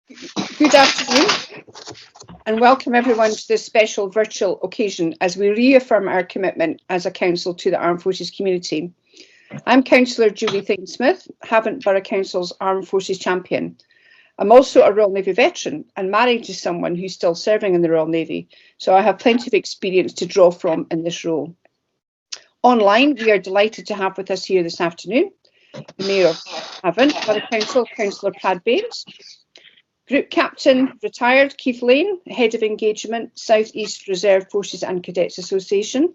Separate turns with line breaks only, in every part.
Good afternoon and welcome everyone to this special virtual occasion as we reaffirm our commitment as a council to the Armed Forces community. I'm Councillor Julie Thingsmith, Havant Borough Council's Armed Forces champion. I'm also a Royal Navy veteran and married to someone who's still serving in the Royal Navy, so I have plenty of experience to draw from in this role. Online, we are delighted to have with us here this afternoon the Mayor of Havant Borough Council, Councillor Prad Bains, Group Captain, retired, Keith Lane, Head of Engagement, South East Reserve Forces and Cadets Association.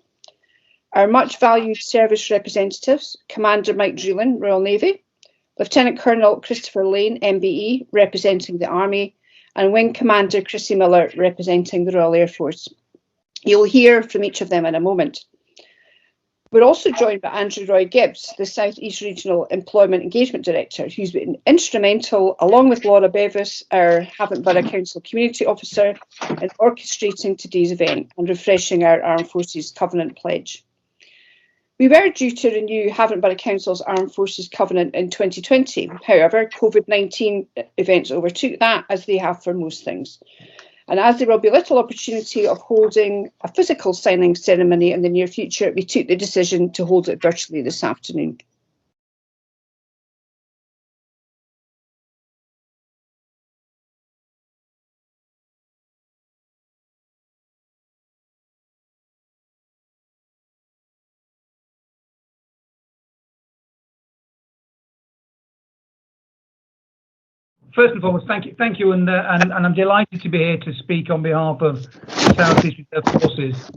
Our much valued service representatives, Commander Mike Drilin, Royal Navy, Lieutenant Colonel Christopher Lane, MBE, representing the Army, and Wing Commander Chrissy Miller, representing the Royal Air Force. You'll hear from each of them in a moment. We're also joined by Andrew Roy Gibbs, the South East Regional Employment Engagement Director, who's been instrumental, along with Laura Bevis, our Havant Borough Council Community Officer, in orchestrating today's event and refreshing our Armed Forces Covenant pledge. We were due to renew Havant Borough Council's Armed Forces Covenant in 2020. However, COVID-19 events overtook that, as they have for most things. And as there will be little opportunity of holding a physical signing ceremony in the near future, we took the decision to hold it virtually this afternoon.
First and foremost, thank you, and I'm delighted to be here to speak on behalf of the South East Reserve Forces.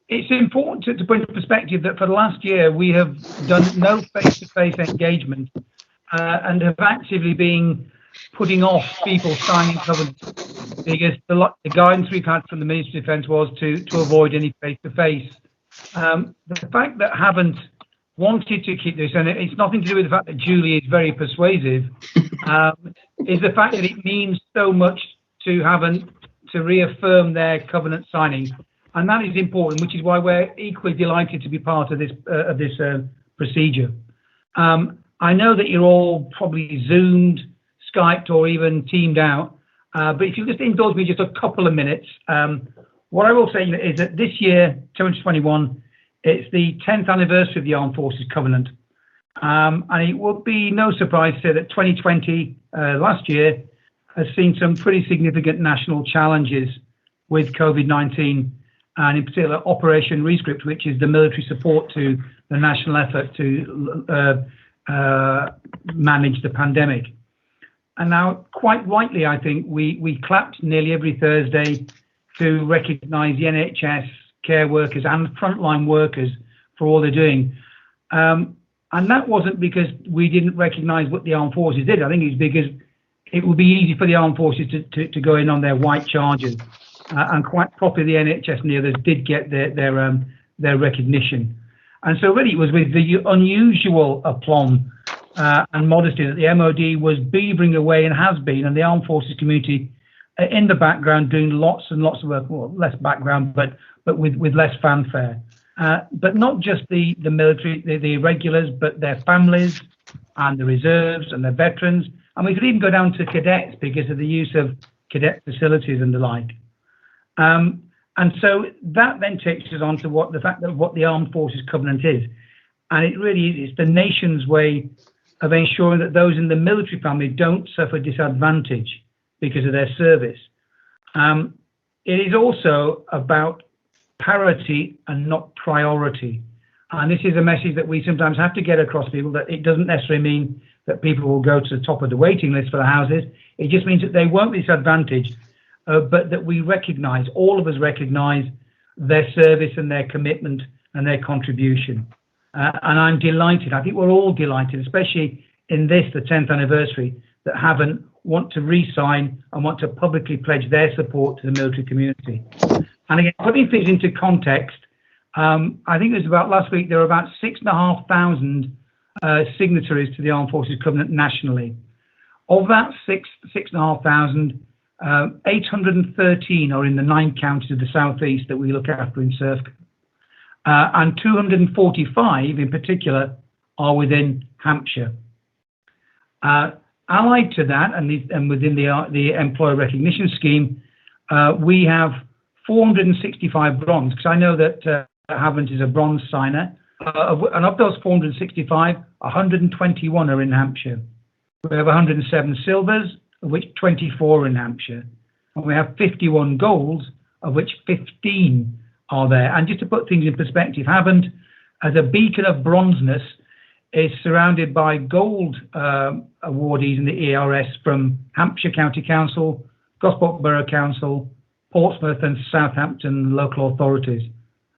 It's important to put into perspective that for the last year we have done no face-to-face engagement and have actively been putting off people signing covenants because the guidance we've had from the Ministry of Defence was to avoid any face-to-face. The fact that Havant wanted to keep this, and it's nothing to do with the fact that Julie is very persuasive, is the fact that it means so much to Havant to reaffirm their covenant signing, and that is important, which is why we're equally delighted to be part of this procedure. I know that you're all probably Zoomed, Skyped, or even Teamed out, but if you just indulge me just a couple of minutes, what I will say is that this year, 2021, it's the 10th anniversary of the Armed Forces Covenant. And it would be no surprise to say that 2020, last year, has seen some pretty significant national challenges with COVID-19, and in particular Operation Rescript, which is the military support to the national effort to manage the pandemic. And now, quite rightly, I think, we clapped nearly every Thursday to recognise the NHS, care workers and frontline workers for all they're doing. And that wasn't because we didn't recognise what the Armed Forces did. I think it's because it would be easy for the Armed Forces to go in on their white chargers. And quite properly, the NHS and the others did get their recognition. And so really it was with the unusual aplomb and modesty that the MOD was beavering away and has been, and the Armed Forces community in the background doing lots and lots of work, well, less background, but with less fanfare. But not just the military, the regulars, but their families and the reserves and the veterans. And we could even go down to cadets because of the use of cadet facilities and the like. And so that then takes us on to what the Armed Forces Covenant is. And it really is, it's the nation's way of ensuring that those in the military family don't suffer disadvantage because of their service. It is also about parity and not priority. And this is a message that we sometimes have to get across people, that it doesn't necessarily mean that people will go to the top of the waiting list for the houses. It just means that they won't be disadvantaged, but that we recognise, all of us recognise their service and their commitment and their contribution. And I'm delighted, I think we're all delighted, especially in this, the 10th anniversary, that Havant want to re-sign and want to publicly pledge their support to the military community. And again, putting things into context, I think it was about last week, there were about 6,500 signatories to the Armed Forces Covenant nationally. Of that 6,500, 813 are in the 9 counties of the South East that we look after in Serfco. And 245 in particular are within Hampshire. Allied to that, and within the employer recognition scheme, we have 465 bronze, because I know that Havant is a bronze signer, and of those 465, 121 are in Hampshire. We have 107 silvers, of which 24 are in Hampshire, and we have 51 golds, of which 15 are there. And just to put things in perspective, Havant, as a beacon of bronzeness, is surrounded by gold awardees in the ERS from Hampshire County Council, Gosport Borough Council, Portsmouth and Southampton local authorities,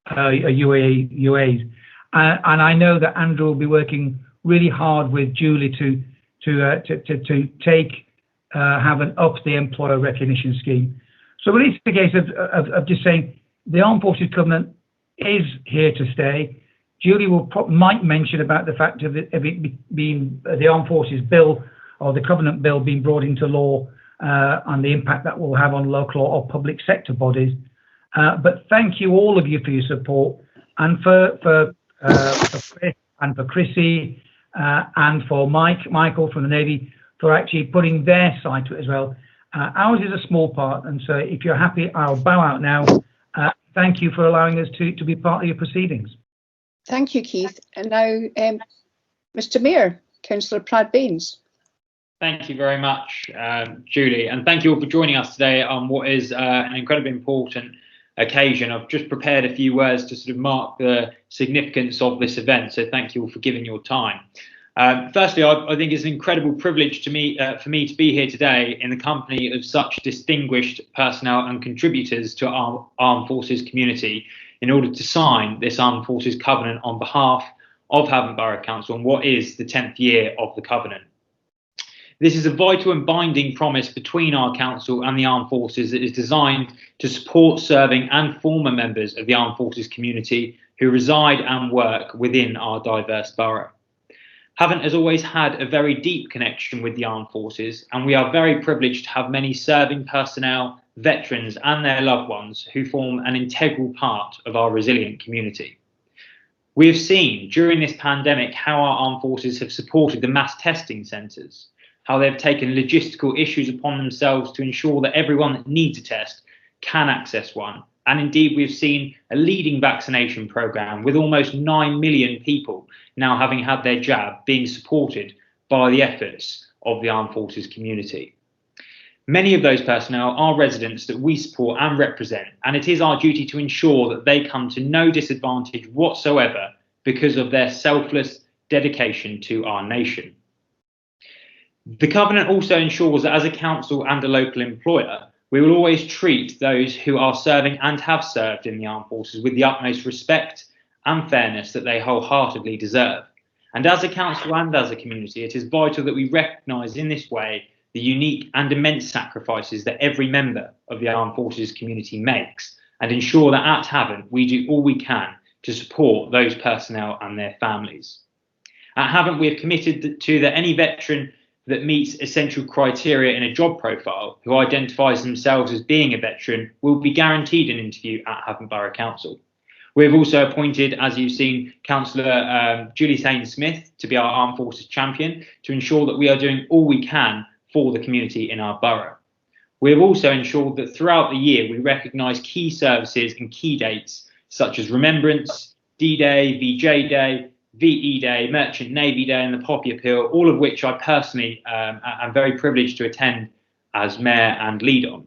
UAs. And I know that Andrew will be working really hard with Julie to take Havant up the employer recognition scheme. So it's the case of just saying the Armed Forces Covenant is here to stay. Julie might mention about the fact of it being the Armed Forces Bill or the Covenant Bill being brought into law and the impact that will have on local or public sector bodies. But thank you, all of you, for your support, and for Chris and for Chrissy and for Michael from the Navy for actually putting their side to it as well. Ours is a small part, and so if you're happy, I'll bow out now. Thank you for allowing us to be part of your proceedings.
Thank you, Keith. And now, Mr. Mayor, Councillor Prad Bains.
Thank you very much, Julie, and thank you all for joining us today on what is an incredibly important occasion. I've just prepared a few words to sort of mark the significance of this event, so thank you all for giving your time. Firstly, I think it's an incredible privilege for me to be here today in the company of such distinguished personnel and contributors to our Armed Forces community in order to sign this Armed Forces Covenant on behalf of Havant Borough Council and what is the 10th year of the Covenant. This is a vital and binding promise between our council and the Armed Forces that is designed to support serving and former members of the Armed Forces community who reside and work within our diverse borough. Havant has always had a very deep connection with the Armed Forces, and we are very privileged to have many serving personnel, veterans and their loved ones who form an integral part of our resilient community. We have seen during this pandemic how our Armed Forces have supported the mass testing centres, how they've taken logistical issues upon themselves to ensure that everyone that needs a test can access one. And indeed, we've seen a leading vaccination programme with almost 9 million people now having had their jab being supported by the efforts of the Armed Forces community. Many of those personnel are residents that we support and represent, and it is our duty to ensure that they come to no disadvantage whatsoever because of their selfless dedication to our nation. The Covenant also ensures that as a council and a local employer, we will always treat those who are serving and have served in the Armed Forces with the utmost respect and fairness that they wholeheartedly deserve. And as a council and as a community, it is vital that we recognise in this way the unique and immense sacrifices that every member of the Armed Forces community makes, and ensure that at Havant we do all we can to support those personnel and their families. At Havant, we have committed to that any veteran that meets essential criteria in a job profile who identifies themselves as being a veteran will be guaranteed an interview at Havant Borough Council. We've also appointed, as you've seen, Councillor Julie Smith to be our Armed Forces champion to ensure that we are doing all we can for the community in our borough. We have also ensured that throughout the year we recognise key services and key dates such as Remembrance, D-Day, VJ Day, VE Day, Merchant Navy Day and the Poppy Appeal, all of which I personally am very privileged to attend as Mayor and lead on.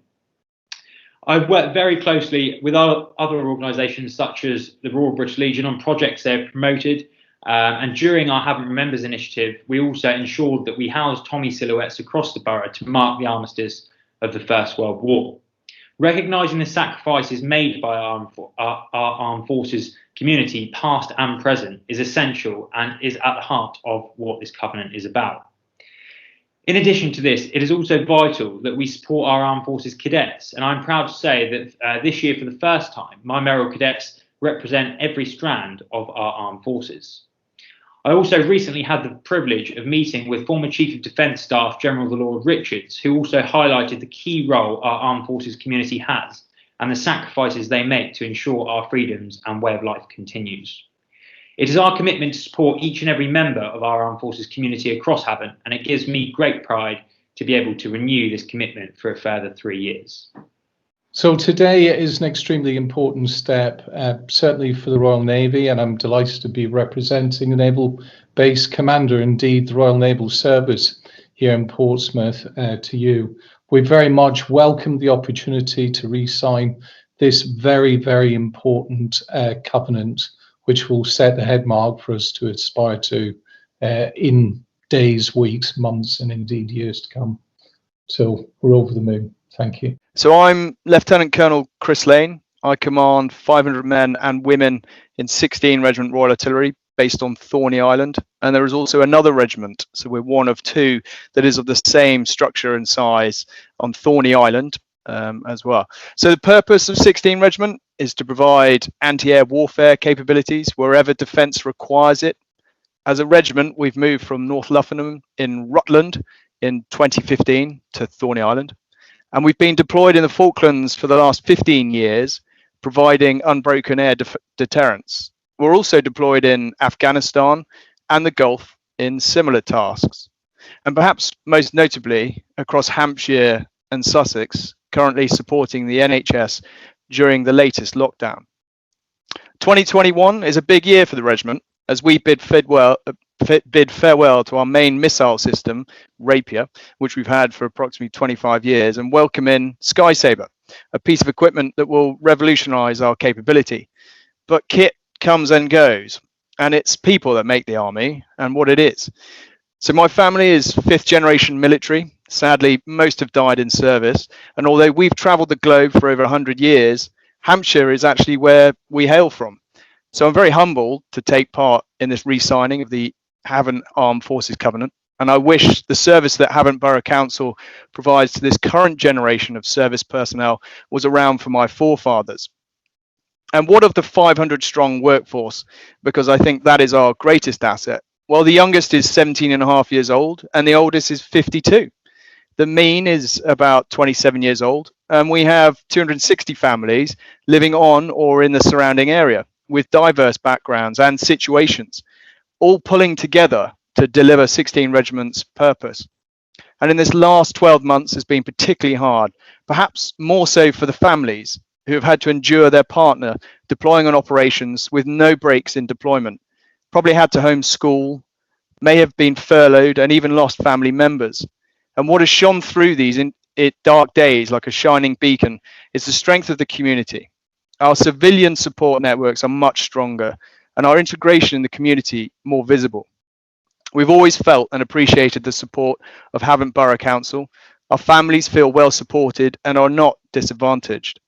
I've worked very closely with other organisations such as the Royal British Legion on projects they've promoted, and during our Havant Remembers initiative we also ensured that we housed Tommy silhouettes across the borough to mark the armistice of the First World War. Recognising the sacrifices made by our Armed Forces community, past and present, is essential and is at the heart of what this covenant is about. In addition to this, it is also vital that we support our Armed Forces cadets, and I'm proud to say that this year for the first time my mayoral cadets represent every strand of our Armed Forces. I also recently had the privilege of meeting with former Chief of Defence Staff General the Lord Richards, who also highlighted the key role our Armed Forces community has and the sacrifices they make to ensure our freedoms and way of life continues. It is our commitment to support each and every member of our Armed Forces community across Havant, and it gives me great pride to be able to renew this commitment for a further 3 years.
So today is an extremely important step, certainly for the Royal Navy, and I'm delighted to be representing the Naval Base Commander, indeed the Royal Naval Service here in Portsmouth, to you. We very much welcome the opportunity to re-sign this very, very important covenant, which will set the headmark for us to aspire to in days, weeks, months, and indeed years to come. So we're over the moon. Thank you.
So I'm Lieutenant Colonel Chris Lane. I command 500 men and women in 16 Regiment Royal Artillery based on Thorney Island. And there is also another regiment, so we're one of two, that is of the same structure and size on Thorney Island as well. So the purpose of 16 Regiment is to provide anti-air warfare capabilities wherever defence requires it. As a regiment, we've moved from North Luffenham in Rutland in 2015 to Thorney Island. And we've been deployed in the Falklands for the last 15 years, providing unbroken air deterrence. We're also deployed in Afghanistan and the Gulf in similar tasks. And perhaps most notably across Hampshire and Sussex, currently supporting the NHS during the latest lockdown. 2021 is a big year for the regiment as we bid farewell to our main missile system, Rapier, which we've had for approximately 25 years, and welcome in Skysaber, a piece of equipment that will revolutionise our capability. But kit comes and goes, and it's people that make the army and what it is. So my family is 5th generation military. Sadly, most have died in service, and although we've travelled the globe for over 100 years, Hampshire is actually where we hail from. So I'm very humbled to take part in this re-signing of the Havant Armed Forces Covenant, and I wish the service that Havant Borough Council provides to this current generation of service personnel was around for my forefathers. And what of the 500 strong workforce? Because I think that is our greatest asset. Well, the youngest is 17.5 years old and the oldest is 52. The mean is about 27 years old, and we have 260 families living on or in the surrounding area with diverse backgrounds and situations, all pulling together to deliver 16 Regiment's purpose. And in this last 12 months has been particularly hard, perhaps more so for the families who have had to endure their partner deploying on operations with no breaks in deployment, probably had to homeschool, may have been furloughed and even lost family members. And what has shone through these dark days like a shining beacon is the strength of the community. Our civilian support networks are much stronger and our integration in the community more visible. We've always felt and appreciated the support of Havant Borough Council. Our families feel well supported and are not disadvantaged.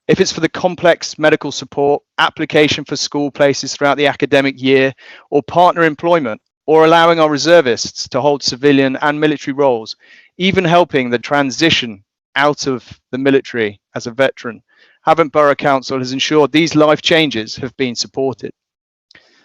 If it's for the complex medical support, application for school places throughout the academic year, or partner employment, or allowing our reservists to hold civilian and military roles, even helping the transition out of the military as a veteran, Havant Borough Council has ensured these life changes have been supported.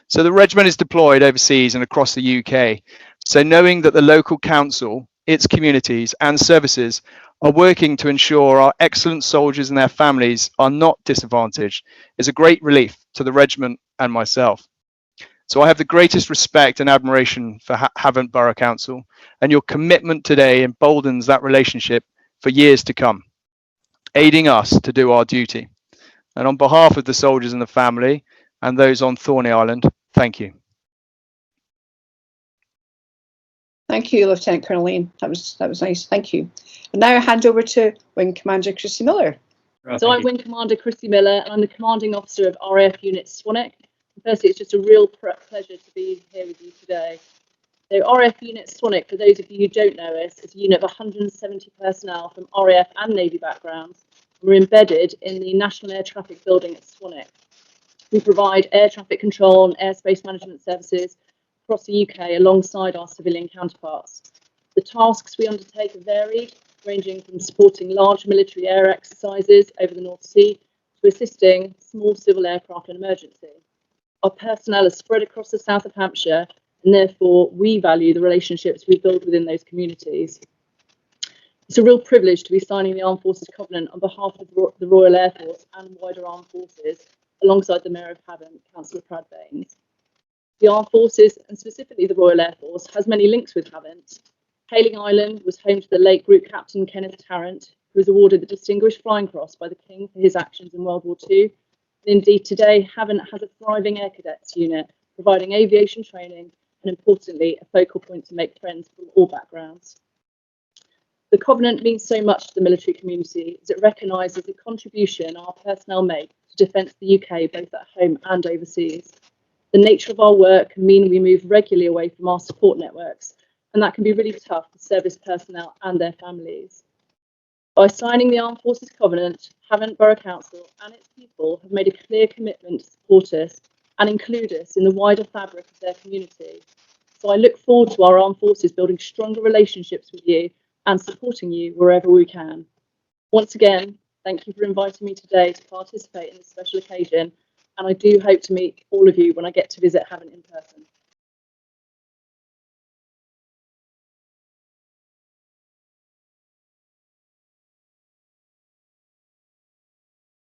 So the regiment is deployed overseas and across the UK. So knowing that the local council, its communities and services are working to ensure our excellent soldiers and their families are not disadvantaged is a great relief to the regiment and myself. So I have the greatest respect and admiration for Havant Borough Council, and your commitment today emboldens that relationship for years to come, aiding us to do our duty. And on behalf of the soldiers and the family and those on Thorney Island, thank you.
Thank you, Lieutenant Colonel Lane. That was nice. Thank you. And now I hand over to Wing Commander Chrissy Miller.
So I'm Wing Commander Chrissy Miller, and I'm the commanding officer of RAF Unit Swanwick. Firstly, it's just a real pleasure to be here with you today. So RAF Unit Swanwick, for those of you who don't know us, is a unit of 170 personnel from RAF and Navy backgrounds. We're embedded in the National Air Traffic Building at Swanwick. We provide air traffic control and airspace management services across the UK alongside our civilian counterparts. The tasks we undertake are varied, ranging from supporting large military air exercises over the North Sea to assisting small civil aircraft in emergency. Our personnel is spread across the south of Hampshire, and therefore we value the relationships we build within those communities. It's a real privilege to be signing the Armed Forces Covenant on behalf of the Royal Air Force and wider Armed Forces, alongside the Mayor of Havant, Councillor Prad Bains. The Armed Forces, and specifically the Royal Air Force, has many links with Havant. Hayling Island was home to the late Group Captain Kenneth Tarrant, who was awarded the Distinguished Flying Cross by the King for his actions in World War II. And indeed, today, Havant has a thriving Air Cadets unit, providing aviation training and, importantly, a focal point to make friends from all backgrounds. The Covenant means so much to the military community as it recognises the contribution our personnel make to defence the UK, both at home and overseas. The nature of our work can mean we move regularly away from our support networks, and that can be really tough for service personnel and their families. By signing the Armed Forces Covenant, Havant Borough Council and its people have made a clear commitment to support us and include us in the wider fabric of their community. So I look forward to our armed forces building stronger relationships with you and supporting you wherever we can. Once again, thank you for inviting me today to participate in this special occasion, and I do hope to meet all of you when I get to visit Havant in person.